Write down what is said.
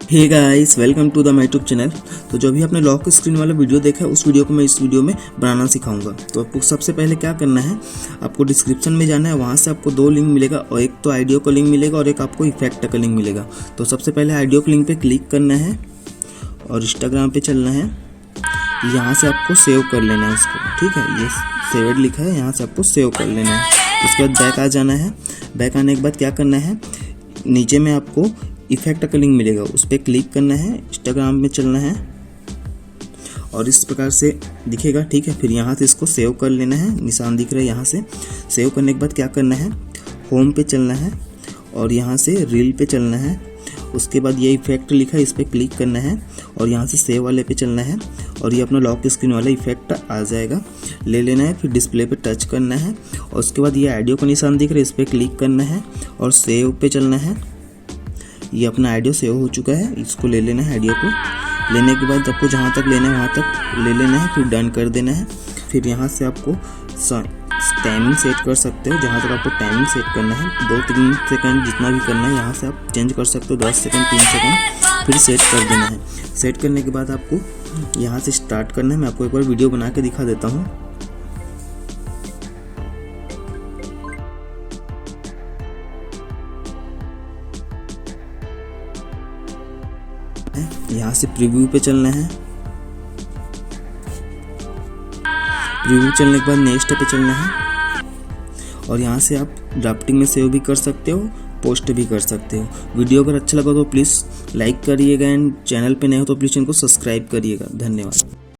Hey guys, welcome to the my YouTube channel. तो जो भी आपने लॉक स्क्रीन वाला वीडियो देखा है, उस वीडियो को मैं इस वीडियो में बनाना सिखाऊंगा। तो आपको सबसे पहले क्या करना है, आपको डिस्क्रिप्शन में जाना है, वहाँ से आपको दो लिंक मिलेगा और एक तो आइडियो का लिंक मिलेगा और एक आपको इफेक्ट का लिंक मिलेगा। तो सबसे पहले आइडियो के लिंक पे क्लिक करना है और इंस्टाग्राम पे चलना है। यहाँ से आपको सेव कर लेना है उसको, ठीक है। ये सेव्ड लिखा है, यहाँ से आपको सेव कर लेना है। उसके बाद बैक आ जाना है। बैक आने के बाद क्या करना है, नीचे में आपको इफेक्ट का लिंक मिलेगा, उस पर क्लिक करना है, इंस्टाग्राम में चलना है और इस प्रकार से दिखेगा, ठीक है। फिर यहाँ से इसको सेव कर लेना है, निशान दिख रहा है। यहाँ से सेव करने के बाद क्या करना है, होम पे चलना है और यहाँ से रील पे चलना है। उसके बाद ये इफेक्ट लिखा है, इस पर क्लिक करना है और यहाँ से सेव वाले पे चलना है और ये अपना लॉक स्क्रीन वाला इफेक्ट आ जाएगा, ले लेना है। फिर डिस्प्ले पे टच करना है और उसके बाद ये ऑडियो का निशान दिख रहा है, इस पर क्लिक करना है और सेव पे चलना है। ये अपना ऑडियो सेव हो चुका है, इसको ले लेना है। ऑडियो को लेने के बाद आपको जहाँ तक लेना है वहाँ तक ले लेना है, फिर डन कर देना है। फिर यहाँ से आपको टाइमिंग सेट कर सकते हो, जहाँ तक आपको टाइमिंग सेट करना है 2-3 सेकंड जितना भी करना है, यहाँ से आप चेंज कर सकते हो 10 सेकंड 3 सेकंड, फिर सेट कर देना है। सेट करने के बाद आपको यहाँ से स्टार्ट करना है। मैं आपको एक बार वीडियो बना के दिखा देता हूँ। यहाँ से प्रीव्यू पे चलना है, प्रीव्यू चलने के बाद नेक्स्ट पे चलना है और यहाँ से आप ड्राफ्टिंग में सेव भी कर सकते हो, पोस्ट भी कर सकते हो। वीडियो अगर अच्छा लगा तो प्लीज़ लाइक करिएगा एंड चैनल पे नए हो तो प्लीज़ इनको सब्सक्राइब करिएगा। धन्यवाद।